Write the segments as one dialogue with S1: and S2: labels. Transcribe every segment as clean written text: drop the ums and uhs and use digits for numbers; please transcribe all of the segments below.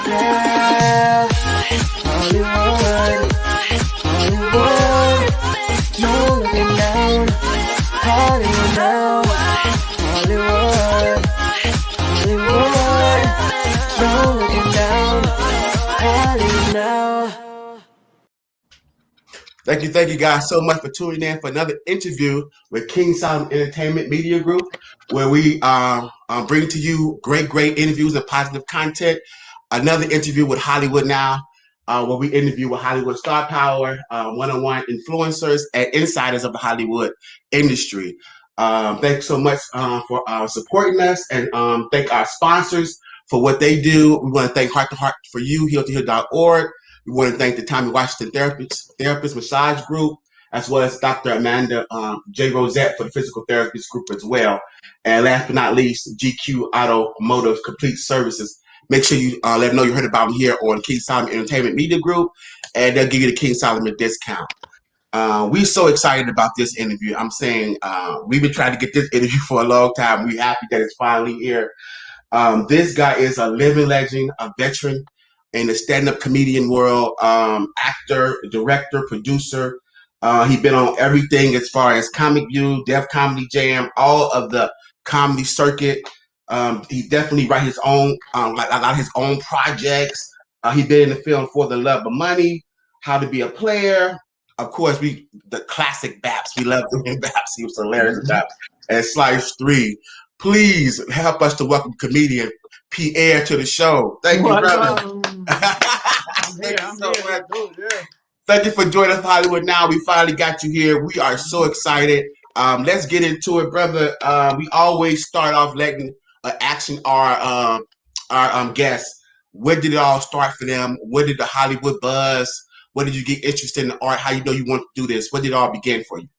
S1: Yeah, Hollywood, Hollywood, no looking down. Hollywood now, Hollywood, Hollywood, no looking down. Hollywood now.
S2: Thank you guys so much for tuning in for another interview with King Solomon Entertainment Media Group, where we bring to you great interviews and positive content. Another interview with Hollywood Now, where we interview with Hollywood star power, one-on-one influencers and insiders of the Hollywood industry. Thanks so much for supporting us, and thank our sponsors for what they do. We want to thank Heart to Heart for You, heal2heal.org. We want to thank the Tommy Washington Therapist Massage Group, as well as Dr. Amanda J. Rosette for the Physical Therapist Group as well. And last but not least, GQ Automotive Complete Services. Make sure you let them know you heard about them here on King Solomon Entertainment Media Group, and they'll give you the King Solomon discount. We're so excited about this interview. I'm saying we've been trying to get this interview for a long time. We're happy that it's finally here. This guy is a living legend, a veteran in the stand-up comedian world, actor, director, producer. He's been on everything as far as Comic View, Def Comedy Jam, all of the comedy circuit. He definitely write his own, like a lot of his own projects. He's been in the film For the Love of Money, How to Be a Player. Of course, the classic Baps. We love him in Baps. He was hilarious in Baps. And Slice 3. Please help us to welcome comedian Pierre to the show. Thank you, brother. Thank you so much. Thank you for joining us, Hollywood Now. We finally got you here. We are so excited. Let's get into it, brother. We always start off letting action our guests. Where did it all start for them? Where did the Hollywood buzz? Where did you get interested in art? How you know you want to do this? Where did it all begin for you?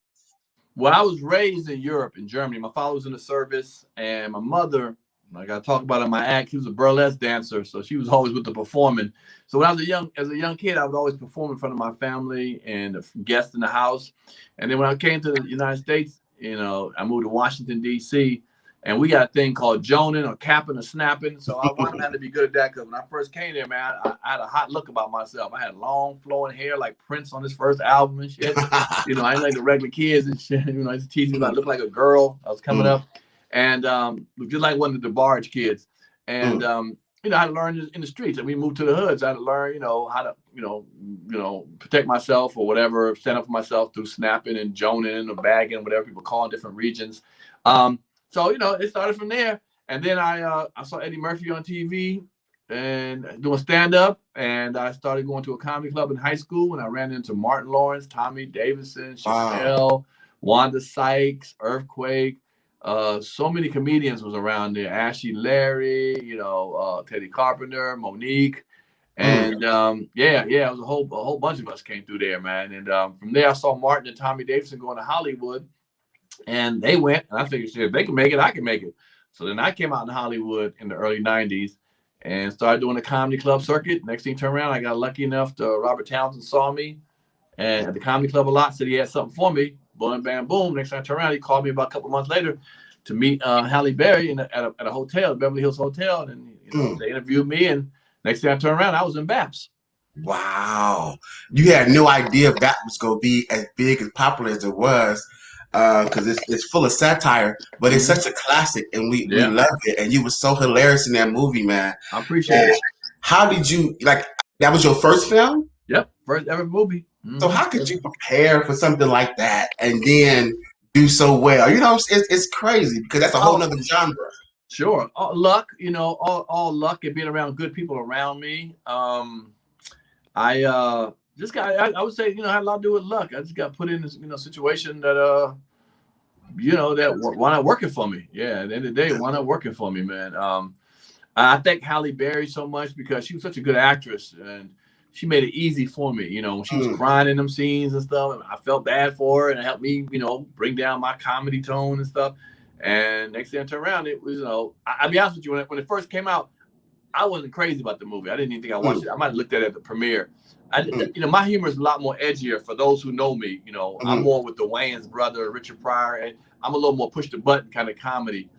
S3: Well, I was raised in Europe, in Germany. My father was in the service, and my mother, like I talked about in my act, she was a burlesque dancer, so she was always with the performing. So when I was as a young kid, I would always perform in front of my family and guests in the house. And then when I came to the United States, I moved to Washington, D.C., and we got a thing called joning or capping or snapping. So I wanted to be good at that, because when I first came there, man, I had a hot look about myself. I had long flowing hair like Prince on his first album and shit. I ain't like the regular kids and shit. I used to tease me about I looked like a girl. I was coming up, and just like one of the barge kids. And I had to learn in the streets. And we moved to the hoods. I had to learn, how to, protect myself or whatever, stand up for myself through snapping and joning or bagging, whatever people call in different regions. So, it started from there. And then I saw Eddie Murphy on TV and doing stand-up. And I started going to a comedy club in high school, and I ran into Martin Lawrence, Tommy Davidson, Chappelle, Wanda Sykes, Earthquake. So many comedians was around there. Ashley Larry, Teddy Carpenter, Monique. And it was a whole bunch of us came through there, man. And from there, I saw Martin and Tommy Davidson going to Hollywood. And they went, and I figured, shit, if they can make it, I can make it. So then I came out in Hollywood in the early 90s and started doing the comedy club circuit. Next thing turned around, I got lucky enough to Robert Townsend saw me at the comedy club a lot, said he had something for me. Boom, bam, boom. Next time I turned around, he called me about a couple months later to meet Halle Berry at a hotel, Beverly Hills Hotel. And they interviewed me, and next thing I turned around, I was in Baps.
S2: Wow. You had no idea that was going to be as big and popular as it was. Because it's full of satire, but it's such a classic, and we loved it. And you were so hilarious in that movie, man.
S3: I appreciate it.
S2: How did you that was your first film?
S3: Yep, first ever movie.
S2: So how could you prepare for something like that and then do so well? It's crazy, because that's a whole nother genre.
S3: Sure, luck. All luck and being around good people around me. This guy, I would say, had a lot to do with luck. I just got put in this, situation that, that why not working for me? Yeah, at the end of the day, why not working for me, man? I thank Halle Berry so much, because she was such a good actress, and she made it easy for me. When she was crying in them scenes and stuff, and I felt bad for her, and it helped me, bring down my comedy tone and stuff. And next thing I turned around, it was, I'll be honest with you, when it first came out, I wasn't crazy about the movie. I didn't even think I watched it. I might have looked at it at the premiere. My humor is a lot more edgier for those who know me. I'm more with the Wayans brother, Richard Pryor, and I'm a little more push the button kind of comedy,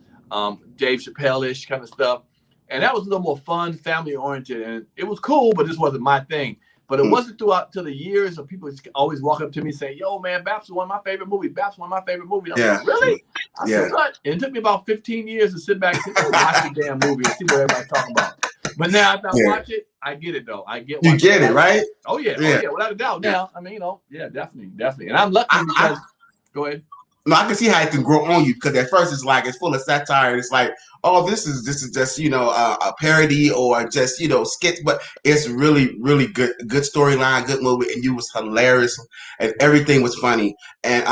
S3: Dave Chappelle-ish kind of stuff. And that was a little more fun, family oriented, and it was cool, but this wasn't my thing. But it wasn't throughout to the years of people always walk up to me saying, "Yo, man, Baps is one of my favorite movies. Baps is one of my favorite movies." I'm like, "Really?" I said, "What?" And it took me about 15 years to sit back and say, watch the damn movie and see what everybody's talking about. But now after I watch it, I get it though. I get.
S2: You get it, right?
S3: Oh yeah, without a doubt. Now, I mean, definitely. And I'm lucky because. Go ahead.
S2: No, I can see how it can grow on you because at first it's like it's full of satire. It's like, oh, this is just a parody or just skits, but it's really good storyline, good movie, and you was hilarious and everything was funny. And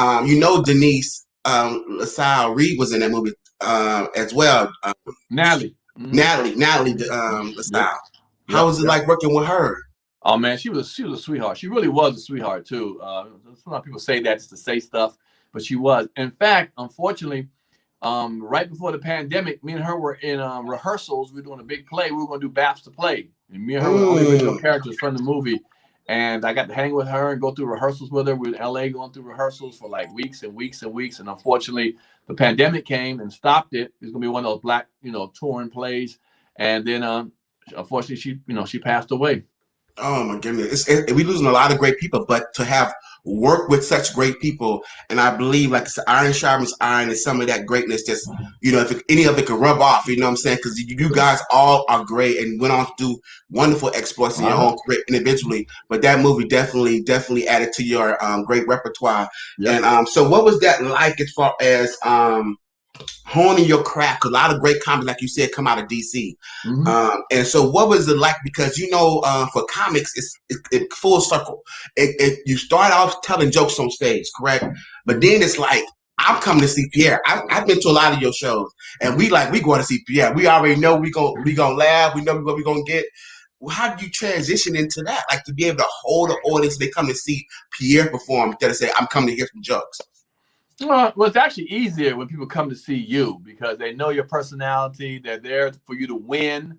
S2: Denise LaSalle Reed was in that movie as well.
S3: Natalie
S2: LaSalle. How was it like working with her?
S3: Oh man, she was a sweetheart. She really was a sweetheart too. Some people say that just to say stuff, but she was. In fact, unfortunately, right before the pandemic, me and her were in rehearsals. We were doing a big play. We were going to do Baps to play, and me and her were the only original characters from the movie. And I got to hang with her and go through rehearsals with her. We were in LA going through rehearsals for like weeks and weeks and weeks. And unfortunately, the pandemic came and stopped it. It's going to be one of those black, touring plays. And then, unfortunately, she passed away.
S2: Oh my goodness, we losing a lot of great people, but to have worked with such great people, and I believe like iron sharpens iron, and some of that greatness just, if any of it could rub off, you know what I'm saying? Because you guys all are great and went on to do wonderful exploits in your own career individually, but that movie definitely added to your great repertoire. Yep. And so what was that like as far as honing your craft? A lot of great comics, like you said, come out of DC. And so what was it like? Because for comics, it's full circle. You start off telling jokes on stage, correct? But then it's like, I'm coming to see Pierre. I've been to a lot of your shows, and we going to see Pierre. We already know we gonna laugh. We know what we're gonna get. Well, how do you transition into that? Like to be able to hold the audience, they come to see Pierre perform instead of say, I'm coming to hear some jokes.
S3: Well, it's actually easier when people come to see you because they know your personality. They're there for you to win.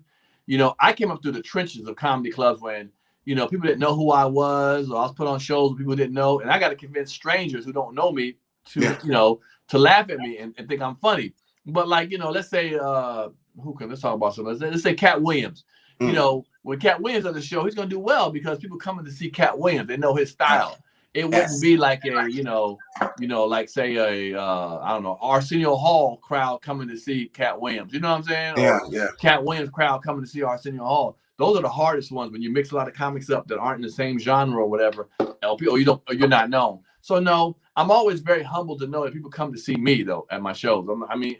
S3: I came up through the trenches of comedy clubs when, people didn't know who I was, or I was put on shows people didn't know. And I got to convince strangers who don't know me to, to laugh at me and think I'm funny. But like, let's say, let's talk about something. Let's say Cat Williams. When Cat Williams on the show, he's going to do well because people coming to see Cat Williams. They know his style. It wouldn't be like a, like say a, I don't know, Arsenio Hall crowd coming to see Cat Williams. You know what I'm saying?
S2: Yeah.
S3: Cat Williams crowd coming to see Arsenio Hall. Those are the hardest ones when you mix a lot of comics up that aren't in the same genre or whatever. Or you're not known. So no, I'm always very humbled to know that people come to see me though at my shows.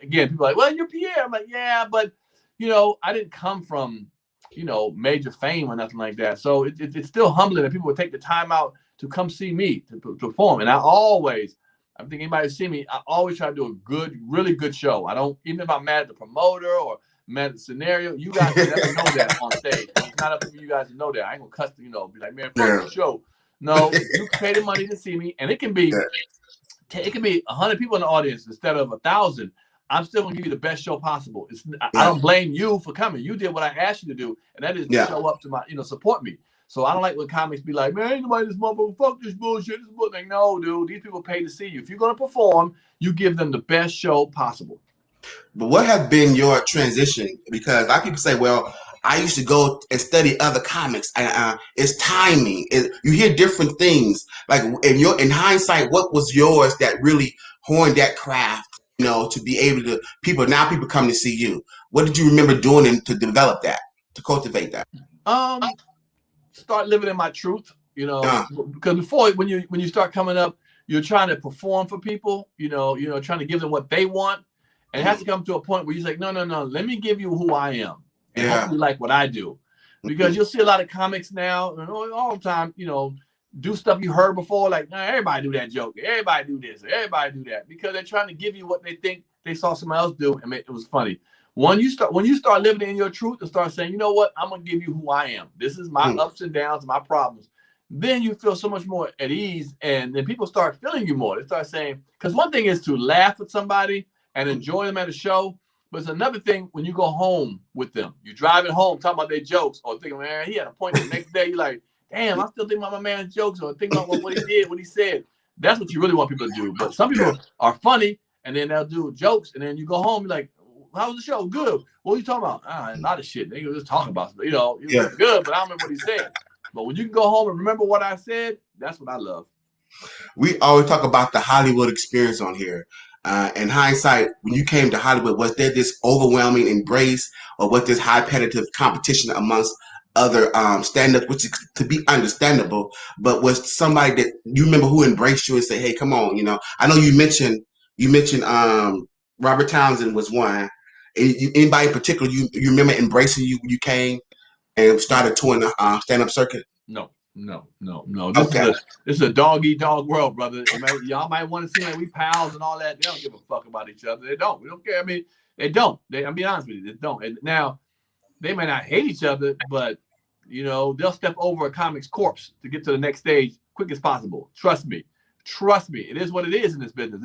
S3: Again, people are like, well, you're Pierre. I'm like, yeah, but I didn't come from, major fame or nothing like that. So it's still humbling that people would take the time out to come see me to perform. And I think anybody see me, I always try to do a really good show. I don't, even if I'm mad at the promoter or mad at the scenario, you guys never know that on stage. It's not up to you guys to know that. I ain't gonna cuss, be like, man, fuck the show. No, you pay the money to see me, and it can be 100 people in the audience instead of 1,000. I'm still gonna give you the best show possible. I don't blame you for coming. You did what I asked you to do, and that is to show up to my, support me. So I don't like when comics be like, man, ain't nobody this motherfucker, fuck this bullshit. Like, no, dude, these people pay to see you. If you're going to perform, you give them the best show possible.
S2: But what has been your transition? Because a lot of people say, well, I used to go and study other comics. And it's timing. You hear different things. Like in hindsight, what was yours that really honed that craft, to be able to, people come to see you. What did you remember doing to develop that, to cultivate that?
S3: Start living in my truth, because before when you start coming up, you're trying to perform for people, trying to give them what they want. And it has to come to a point where you're like, no, let me give you who I am. And hope you like what I do. Because you'll see a lot of comics now, all the time, do stuff you heard before, like, everybody do that joke. Everybody do this. Everybody do that. Because they're trying to give you what they think they saw somebody else do and it was funny. When you start living in your truth and start saying, you know what, I'm going to give you who I am. This is my ups and downs, my problems. Then you feel so much more at ease. And then people start feeling you more. They start saying, because one thing is to laugh with somebody and enjoy them at a show. But it's another thing when you go home with them. You're driving home talking about their jokes or thinking, man, he had a point the next day. You're like, damn, I still think about my man's jokes or think about what he did, what he said. That's what you really want people to do. But some people are funny and then they'll do jokes. And then you go home, you're like, how was the show? Good. What are you talking about? A lot of shit. They were just talking about, it
S2: Yeah.
S3: was good, but I don't remember what he said. But when you can go home and remember what I said, that's what I love.
S2: We always talk about the Hollywood experience on here. In hindsight, when you came to Hollywood, was there this overwhelming embrace, or was this high competitive competition amongst other stand-ups, which is to be understandable, but was somebody that you remember who embraced you and said, hey, come on, I know you mentioned Robert Townsend was one. Anybody in particular you remember embracing you when you came and started touring the stand-up circuit?
S3: No.
S2: Okay.
S3: This is a dog eat dog world, brother. Y'all might want to seem like we pals and all that. They don't give a fuck about each other. They don't. We don't care. I mean, they don't. I'm being honest with you. They don't. And now they may not hate each other, but they'll step over a comic's corpse to get to the next stage quick as possible. Trust me. It is what it is in this business.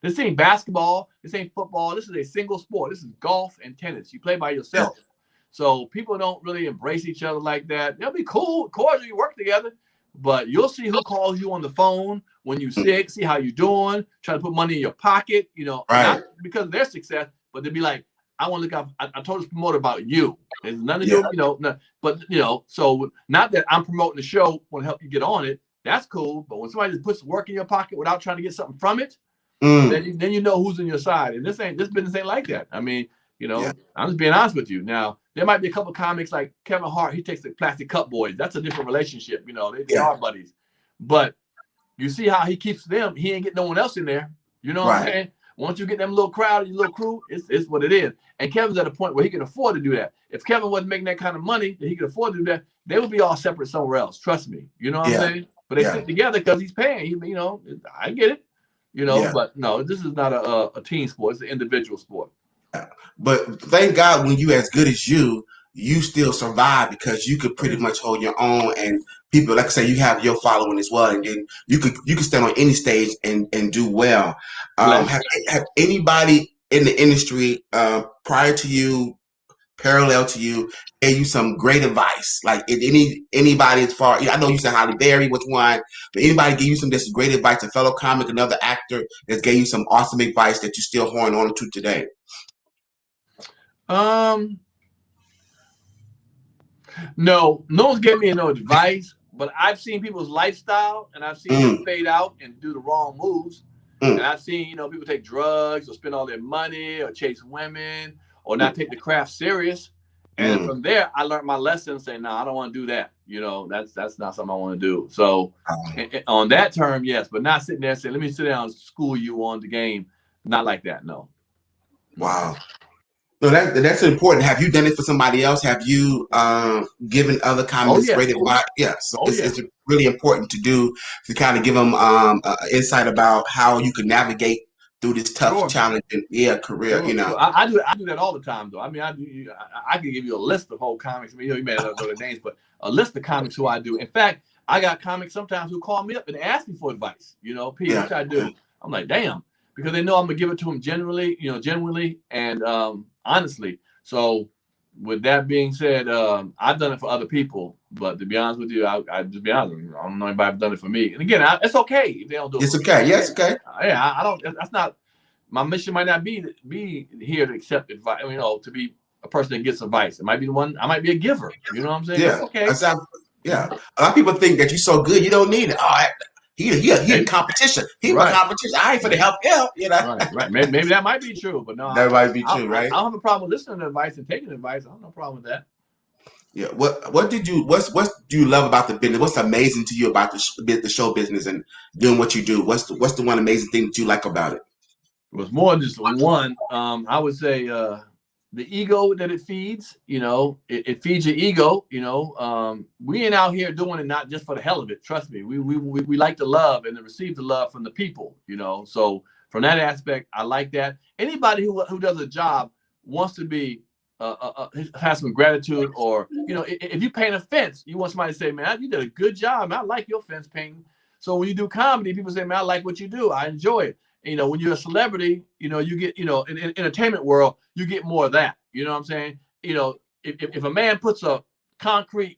S3: This ain't basketball. This ain't football. This is a single sport. This is golf and tennis. You play by yourself. Yeah. So people don't really embrace each other like that. They'll be cool, cordial, you work together, but you'll see who calls you on the phone when you're sick, see how you're doing, try to put money in your pocket,
S2: right.
S3: Not because of their success, but they'll be like, I want to look up. I told this promoter about you. There's nothing to do, but so not that I'm promoting the show, want to help you get on it. That's cool. But when somebody just puts work in your pocket without trying to get something from it, then you know who's on your side. And this business ain't like that. I mean, I'm just being honest with you. Now, there might be a couple of comics like Kevin Hart. He takes the plastic cup boys. That's a different relationship. They are buddies. But you see how he keeps them. He ain't getting no one else in there. You know what I'm saying? Once you get them little crowd, your little crew, it's what it is. And Kevin's at a point where he can afford to do that. If Kevin wasn't making that kind of money that he could afford to do that, they would be all separate somewhere else. Trust me. You know what I'm saying? But they sit together because he's paying. I get it. But no, this is not a team sport. It's an individual sport.
S2: But thank God when you as good as you still survive because you could pretty much hold your own, and people, like I say, you have your following as well, and then you could stand on any stage and do well. Have anybody in the industry prior to you, parallel to you, gave you some great advice? Like anybody as far, I know you said Holly Berry was one, but anybody give you some this great advice, a fellow comic, another actor that gave you some awesome advice that you still horn on to today?
S3: No one's giving me no advice, but I've seen people's lifestyle and I've seen them fade out and do the wrong moves. And I've seen, people take drugs or spend all their money or chase women or not take the craft serious. And from there, I learned my lesson and say, no, I don't want to do that. That's not something I want to do. So on that term, yes, but not sitting there and saying, let me sit down and school you on the game. Not like that. No.
S2: Wow. No, that's important. Have you done it for somebody else? Have you given other comics great advice? Yeah, so it's really important to do, to kind of give them insight about how you can navigate through this tough, challenging career.
S3: I do that all the time, though. I mean, I can give you a list of whole comics. I mean, you may not know their names, but a list of comics who I do. In fact, I got comics sometimes who call me up and ask me for advice. Pierre, what I do? I'm like, damn, because they know I'm gonna give it to them genuinely and honestly. So with that being said, I've done it for other people, but to be honest with you, I just be honest with you, I don't know anybody done it for me. And again, it's okay if they don't do it.
S2: It's okay. Yes, okay.
S3: Yeah, I don't. That's not my mission. Might not be here to accept advice. To be a person that gets advice. It might be the one. I might be a giver. You know what I'm saying?
S2: Yeah.
S3: Okay.
S2: A lot of people think that you're so good, you don't need it. Oh, he in competition. He was competition. I ain't for the help him.
S3: Right. Maybe that might be true, but no.
S2: That might be true, right?
S3: I don't have a problem with listening to advice and taking advice. I don't have no problem with that.
S2: Yeah. What do you love about the business? What's amazing to you about the show business and doing what you do? What's the one amazing thing that you like about it?
S3: It was more than just one. I would say the ego that it feeds. It feeds your ego. We ain't out here doing it not just for the hell of it. Trust me. We like to love and to receive the love from the people. So from that aspect, I like that. Anybody who does a job wants to be has some gratitude, or if you paint a fence, you want somebody to say, man, you did a good job. Man, I like your fence painting. So when you do comedy, people say, man, I like what you do. I enjoy it. When you're a celebrity, you get, in entertainment world, you get more of that. You know what I'm saying? If a man puts a concrete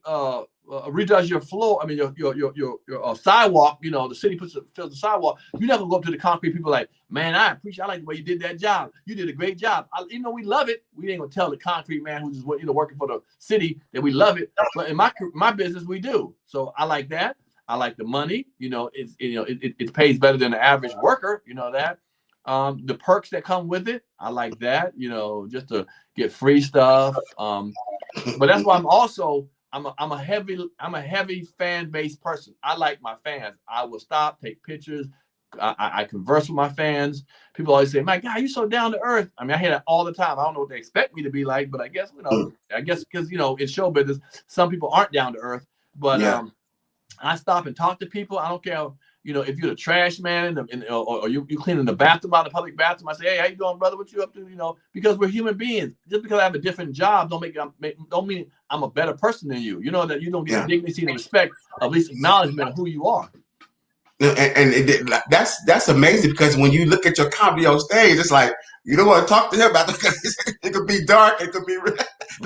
S3: redoes your floor, I mean your sidewalk, you know, the city fills the sidewalk, you're not gonna go up to the concrete people like, man, I like the way you did that job. You did a great job. Even though we love it, we ain't gonna tell the concrete man who's just working for the city that we love it. But in my business, we do. So I like that. I like the money. You know, it pays better than the average worker. You know that. The perks that come with it, I like that. You know, just to get free stuff. But that's why I'm a heavy fan based person. I like my fans. I will stop, take pictures. I converse with my fans. People always say, "My God, you're so down to earth." I mean, I hear that all the time. I don't know what they expect me to be like, but I guess because in show business, some people aren't down to earth. But I stop and talk to people. I don't care, if you're the trash man or you cleaning the bathroom out, the public bathroom. I say, "Hey, how you doing, brother? What you up to?" Because we're human beings. Just because I have a different job don't mean I'm a better person than you. You know that you don't get the dignity and respect, at least acknowledgement of who you are.
S2: That's amazing, because when you look at your comedy on stage, it's like you don't want to talk to him about it because it could be dark, it could be.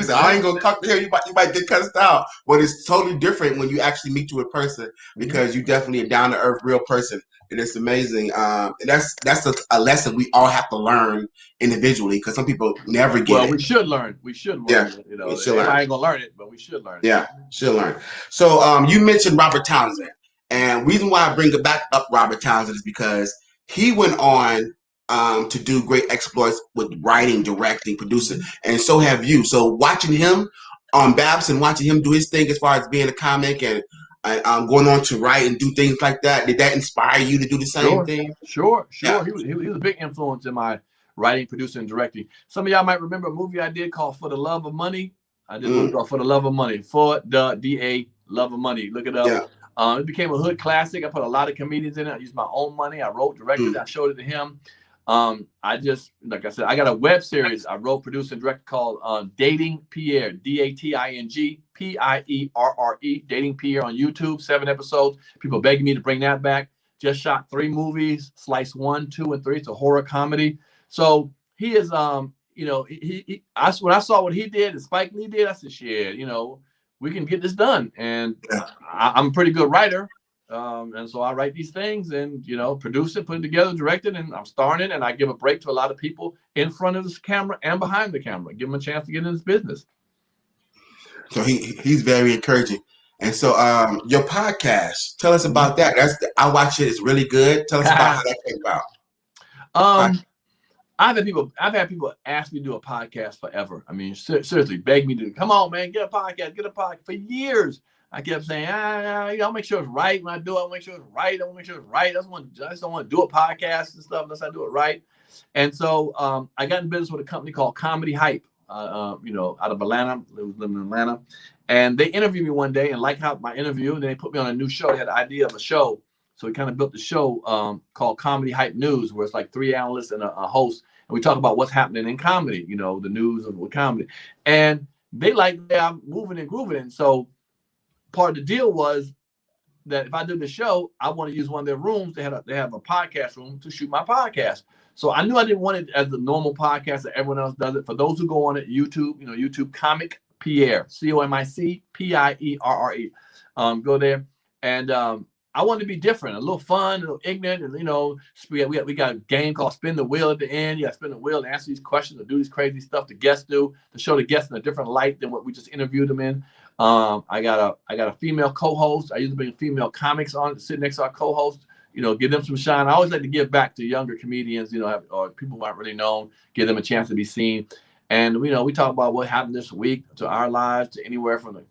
S2: I ain't gonna talk to him. You might get cussed out, but it's totally different when you actually meet you in person, because you definitely a down to earth, real person, and it's amazing. And that's a lesson we all have to learn individually, because some people never get it.
S3: Well, we should learn. We should learn it. Everybody ain't gonna learn it, but we should learn it.
S2: Yeah, should learn. So you mentioned Robert Townsend. And reason why I bring it back up Robert Townsend is because he went on to do great exploits with writing, directing, producing, and so have you. So watching him on Baps and watching him do his thing as far as being a comic and going on to write and do things like that, did that inspire you to do the same thing?
S3: Sure. Yeah. He was a big influence in my writing, producing, and directing. Some of y'all might remember a movie I did called For the Love of Money. I did a movie called For the Love of Money. For the D-A, Love of Money. Look it up. Yeah. It became a hood classic. I put a lot of comedians in it. I used my own money. I wrote, directed. I showed it to him. I just, like I said, I got a web series I wrote, produced, and directed called Dating Pierre, DATING PIERRE, Dating Pierre on YouTube, 7 episodes. People begging me to bring that back. Just shot 3 movies, Slice 1, 2, and 3. It's a horror comedy. So he is, when I saw what he did and Spike Lee did, I said, shit, we can get this done. And I'm a pretty good writer. And so I write these things and, produce it, put it together, direct it, and I'm starring it. And I give a break to a lot of people in front of this camera and behind the camera, give them a chance to get in this business.
S2: So he's very encouraging. And so your podcast, tell us about that. I watch it. It's really good. Tell us about how that came about.
S3: I've had people ask me to do a podcast forever. I mean, seriously, beg me to come on, man, get a podcast for years. I kept saying, I'll make sure it's right when I do it. I'll make sure it's right. I just don't want to do a podcast and stuff unless I do it right. And so I got in business with a company called Comedy Hype, out of Atlanta. I was living in Atlanta. And they interviewed me one day and liked how my interview, and then they put me on a new show. They had the idea of a show. So we kind of built the show called Comedy Hype News, where it's like 3 analysts and a host. And we talk about what's happening in comedy, the news of comedy. And they like, I'm moving and grooving. And so part of the deal was that if I did the show, I want to use one of their rooms. They have a podcast room to shoot my podcast. So I knew I didn't want it as the normal podcast that everyone else does it. For those who go on it, YouTube, YouTube Comic Pierre, COMIC PIERRE. Go there. And I wanted to be different, a little fun, a little ignorant, and we got a game called Spin the Wheel at the end. You got to spin the wheel and answer these questions or do these crazy stuff the guests do to show the guests in a different light than what we just interviewed them in. I got a female co-host. I usually bring female comics on to sit next to our co-host. Give them some shine. I always like to give back to younger comedians, or people who aren't really known, give them a chance to be seen. And we talk about what happened this week to our lives, to anywhere from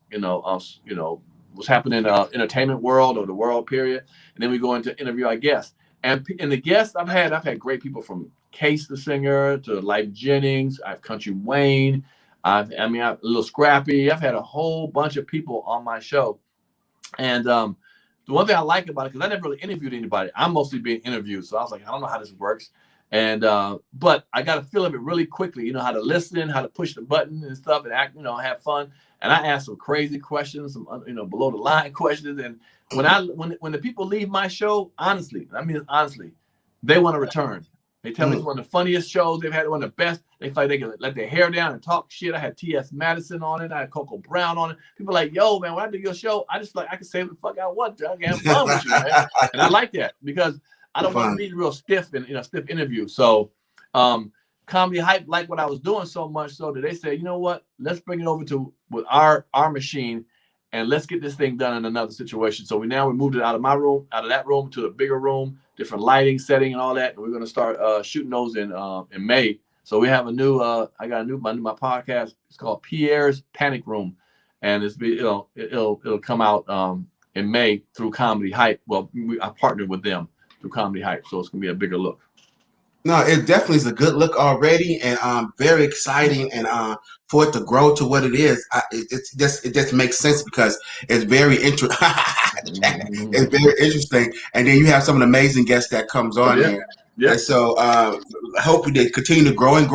S3: what's happening in the entertainment world or the world period. And then we go into interview our guests. And the guests I've had great people from Case the Singer to Life Jennings. I have Country Wayne. I'm a little Scrappy. I've had a whole bunch of people on my show. And the one thing I like about it, because I never really interviewed anybody. I'm mostly being interviewed. So I was like, I don't know how this works. And but I got a feel of it really quickly, how to listen, how to push the button and stuff and act, have fun. And I asked some crazy questions, some below the line questions. And when the people leave my show, honestly, they want to return. They tell me it's one of the funniest shows they've had, one of the best. They feel like they can let their hair down and talk shit. I had T.S. Madison on it. I had Coco Brown on it. People are like, yo, man, when I do your show, I just like I can say what the fuck I want to. I can have fun with you, man. And I like that because I don't want to be real stiff and stiff interview. So Comedy Hype liked what I was doing so much so that they said, you know what, let's bring it over to with our machine and let's get this thing done in another situation. So we moved it out of that room to a bigger room, different lighting, setting, and all that. And we're gonna start shooting those in May. So we have a new I got my podcast. It's called Pierre's Panic Room, and it'll come out in May through Comedy Hype. Well, I partnered with them through Comedy Hype, so it's gonna be a bigger look.
S2: No, it definitely is a good look already, and very exciting, and for it to grow to what it is, it just makes sense because it's very interesting. It's very interesting, and then you have some of the amazing guests that comes on there. Yeah. And so hopefully they continue to grow and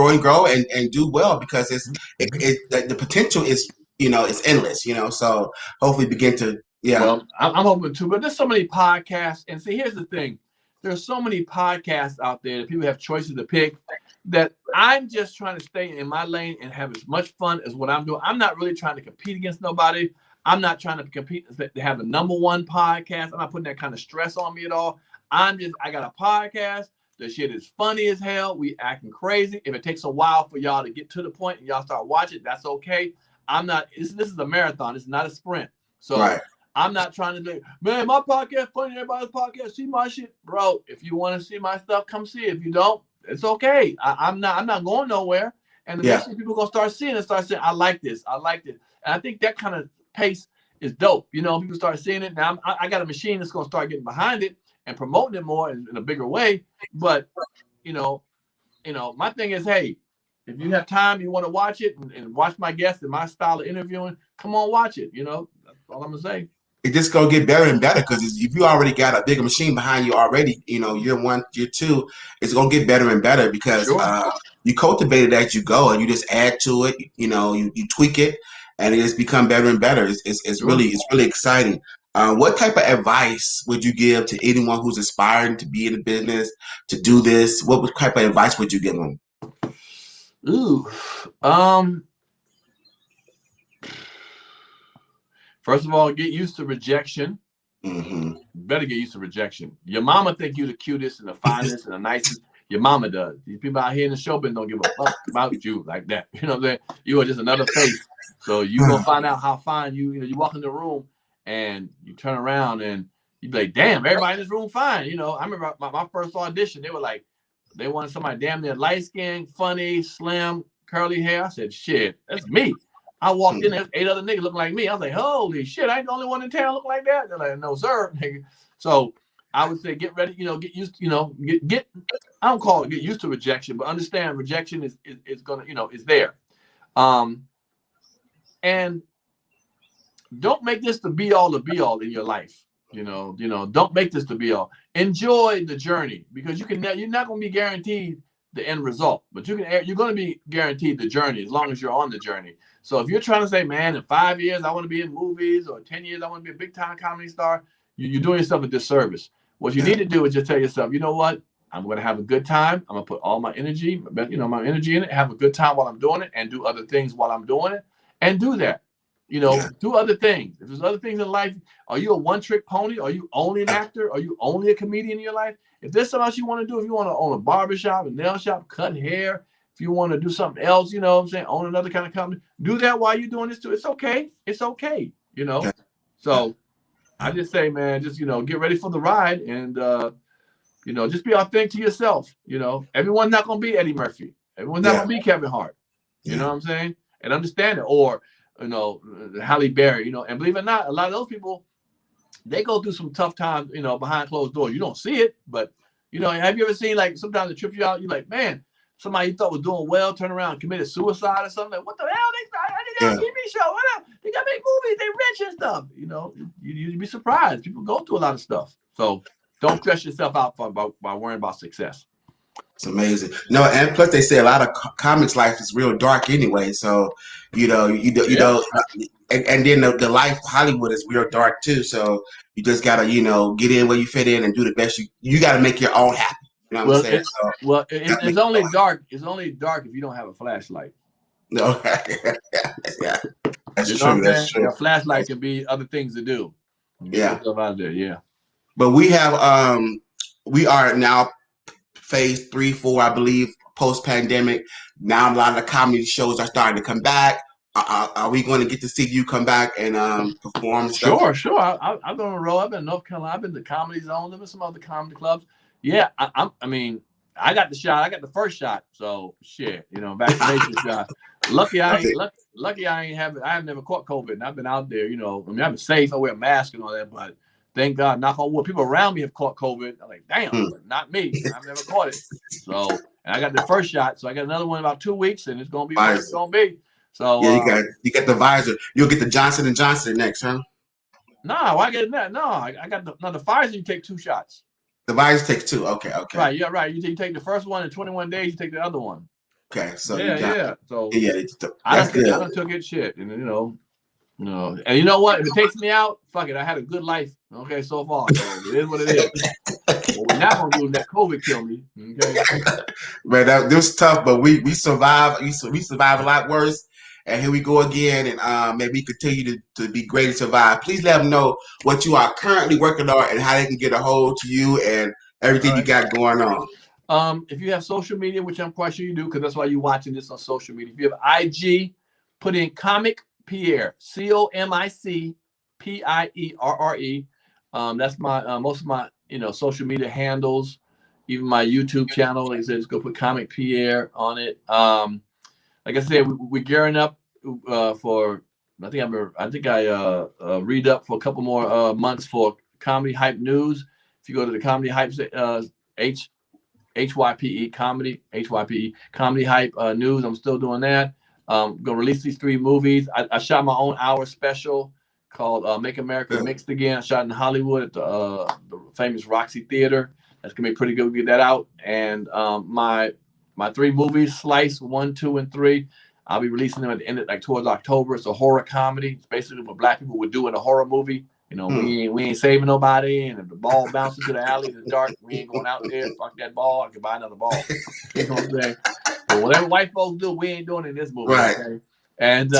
S2: do well because the potential is it's endless. So hopefully begin to
S3: Well, I'm hoping too, but there's so many podcasts, and see, here's the thing. There's so many podcasts out there that people have choices to pick that I'm just trying to stay in my lane and have as much fun as what I'm doing. I'm not really trying to compete against nobody. I'm not trying to compete to have the #1 podcast. I'm not putting that kind of stress on me at all. I got a podcast. The shit is funny as hell. We acting crazy. If it takes a while for y'all to get to the point and y'all start watching, that's okay. This is a marathon. It's not a sprint. So right. I'm not trying to do, man, my podcast funny, everybody's podcast, see my shit. Bro, if you want to see my stuff, come see it. If you don't, it's okay. I'm not going nowhere. And the next thing people are going to start saying, I like this. I like this. And I think that kind of pace is dope. People start seeing it. Now I got a machine that's going to start getting behind it and promoting it more in a bigger way. But, my thing is, hey, if you have time, you want to watch it and watch my guests and my style of interviewing, come on, watch it. That's all I'm going to say.
S2: It just gonna get better and better because if you already got a bigger machine behind you already, year 1, year 2, it's gonna get better and better because you cultivate it as you go and you just add to it. You tweak it and it just become better and better. It's really exciting. What type of advice would you give to anyone who's aspiring to be in the business to do this? What type of advice would you give them?
S3: First of all, get used to rejection.
S2: Mm-hmm.
S3: Better get used to rejection. Your mama think you the cutest and the finest and the nicest. Your mama does. These people out here in the show business don't give a fuck about you like that. You know what I'm saying? You are just another face. So you gonna find out how fine you walk in the room and you turn around and you be like, damn, everybody in this room fine. I remember my first audition, they wanted somebody damn near light skinned, funny, slim, curly hair. I said, shit, that's me. I walked in there, 8 other niggas looking like me. I was like, holy shit, I ain't the only one in town looking like that. They're like, no, sir, nigga. So I would say get ready, get used to, get I don't call it get used to rejection, but understand rejection is gonna, is there. And don't make this the be all in your life. Don't make this the be all. Enjoy the journey because you're not gonna be guaranteed the end result, but you're going to be guaranteed the journey as long as you're on the journey. So if you're trying to say, man, in 5 years I want to be in movies, or 10 years I want to be a big time comedy star, you're doing yourself a disservice. What you need to do is just tell yourself, you know what, I'm going to have a good time. I'm going to put all my energy, my energy in it, have a good time while I'm doing it, and do other things while I'm doing it, and do that. Do other things. If there's other things in life, are you a one-trick pony? Are you only an actor? Are you only a comedian in your life? If there's something else you want to do, if you want to own a barbershop, a nail shop, cut hair, if you want to do something else, own another kind of company, do that while you're doing this too. It's okay. It's okay. So I just say, man, just, get ready for the ride and, just be authentic to yourself. Everyone's not going to be Eddie Murphy. Everyone's not going to be Kevin Hart. You know what I'm saying? And understand it. Or, Halle Berry, and believe it or not, a lot of those people, they go through some tough times, behind closed doors. You don't see it, but, have you ever seen, like, sometimes it trips you out? You're like, man, somebody you thought was doing well, turn around and committed suicide or something. Like, what the hell? They got a TV show. What up? They got big movies. They rich and stuff. You'd be surprised. People go through a lot of stuff. So don't stress yourself out by worrying about success.
S2: It's amazing. No, and plus they say a lot of comics life is real dark anyway. So, and then the life of Hollywood is real dark too. So you just gotta, get in where you fit in and do the best. You gotta make your own happy. You know what I'm saying?
S3: It's only dark. It's only dark if you don't have a flashlight.
S2: No, yeah, that's
S3: You know
S2: true.
S3: what I'm
S2: That's
S3: saying?
S2: true.
S3: Your flashlight can be other things to do. Get
S2: Yeah.
S3: yourself out there. Yeah.
S2: But we have we are now phase 3, 4, I believe, post pandemic. Now a lot of the comedy shows are starting to come back. Are we going to get to see you come back and perform and stuff?
S3: Sure. I've been on the road. I've been in North Carolina. I've been to Comedy Zone. I've been to some other comedy clubs. Yeah, I mean, I got the shot. I got the first shot. So shit, vaccination shot. Lucky I ain't have it. I have never caught COVID, and I've been out there. I've been safe. I wear a mask and all that, but thank God, knock on wood, people around me have caught COVID. I'm like, damn, but not me. I've never caught it. So, and I got the first shot, so I got another one in about 2 weeks, and it's gonna be what it's gonna be. So
S2: yeah, you got the visor. You'll get the Johnson & Johnson next, huh?
S3: No, I get that. No, I got the Pfizer. You take 2 shots.
S2: The visor takes 2. Okay.
S3: Right. Yeah. Right. You take the first one in 21 days. You take the other one.
S2: Okay. So
S3: yeah. So
S2: I
S3: don't took it shit, and and you know what? If it takes me out, fuck it. I had a good life. Okay, so far. So it is what it is. What we're not gonna do is let COVID kill me. Okay.
S2: Man, that was tough, but we survived. We survived a lot worse. And here we go again, and maybe we continue to be great and survive. Please let them know what you are currently working on and how they can get a hold to you and everything you got going on.
S3: If you have social media, which I'm quite sure you do, because that's why you're watching this on social media. If you have IG, put in Comic Pierre, COMIC PIERRE. That's my most of my social media handles, even my YouTube channel. Like I said, just go put Comic Pierre on it. Like I said, we're gearing up for. I think I read up for a couple more months for Comedy Hype News. If you go to the Comedy Hype HYPE Comedy Hype News, I'm still doing that. Gonna release these 3 movies. I shot my own hour special called Make America Mixed Again. I shot in Hollywood at the famous Roxy Theater. That's gonna be pretty good. We get that out. And my 3 movies, Slice 1, 2, and 3. I'll be releasing them at the end of towards October. It's a horror comedy. It's basically what Black people would do in a horror movie. We ain't saving nobody, and if the ball bounces to the alley in the dark, we ain't going out there. Fuck that ball. I can buy another ball. You know what I'm saying? But whatever white folks do, we ain't doing it in this movie.
S2: Right.
S3: Okay? And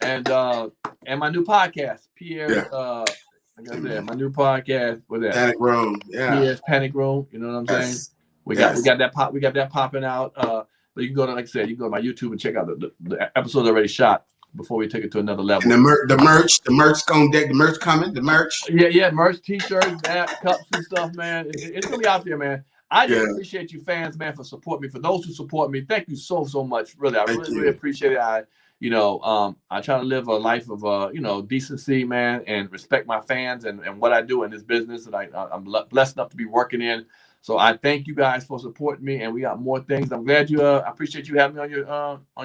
S3: and my new podcast, Pierre. Like I said, my new podcast. What's that?
S2: Panic Room. Yeah.
S3: Pierre's Panic Room. You know what I'm saying? We got that popping out. But you can go to, like I said, you can go to my YouTube and check out the episodes already shot before we take it to another level.
S2: And the merch coming, the merch.
S3: Yeah, merch, t-shirts, cups and stuff, man. It's really out there, man. I just appreciate you fans, man, for supporting me. For those who support me, thank you so much. Really, I really appreciate it. I try to live a life of decency, man, and respect my fans and what I do in this business that I'm blessed enough to be working in. So I thank you guys for supporting me, and we got more things. I'm glad I appreciate you having me on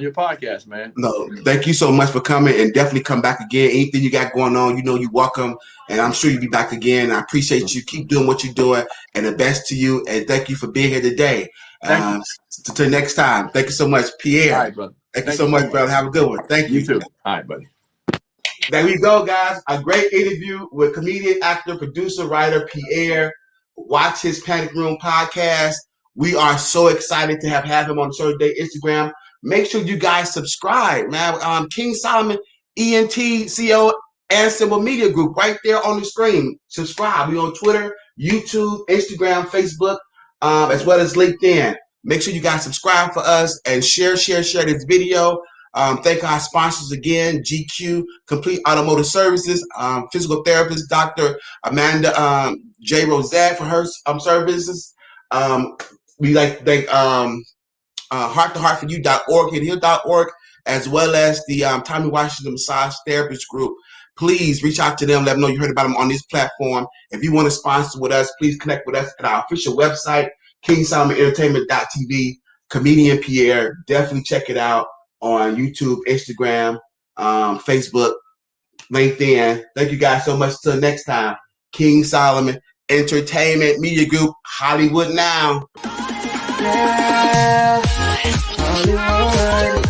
S3: your podcast, man.
S2: No, thank you so much for coming, and definitely come back again. Anything you got going on, you're welcome, and I'm sure you'll be back again. I appreciate you. Keep doing what you're doing, and the best to you. And thank you for being here today. Till next time. Thank you so much, Pierre.
S3: All right, brother.
S2: Thank you so much, brother. Have a good one. Thank you.
S3: You too. All right, buddy.
S2: There we go, guys. A great interview with comedian, actor, producer, writer Pierre. Watch his Panic Room podcast. We are so excited to have him on the show today. Instagram. Make sure you guys subscribe, man. King Solomon, ENTCO, and Symbol Media Group right there on the screen. Subscribe. We on Twitter, YouTube, Instagram, Facebook, as well as LinkedIn. Make sure you guys subscribe for us and share this video. Thank our sponsors again, GQ, Complete Automotive Services, physical therapist, Dr. Amanda J. Rosette for her services. We like to thank hearttoheartforyou.org and heal.org, as well as the Tommy Washington Massage Therapist Group. Please reach out to them. Let them know you heard about them on this platform. If you want to sponsor with us, please connect with us at our official website, KingSolomonEntertainment.tv. Comedian Pierre. Definitely check it out on YouTube, Instagram, Facebook, LinkedIn. Thank you guys so much. Till next time, King Solomon Entertainment Media Group, Hollywood Now.
S1: Yeah, Hollywood.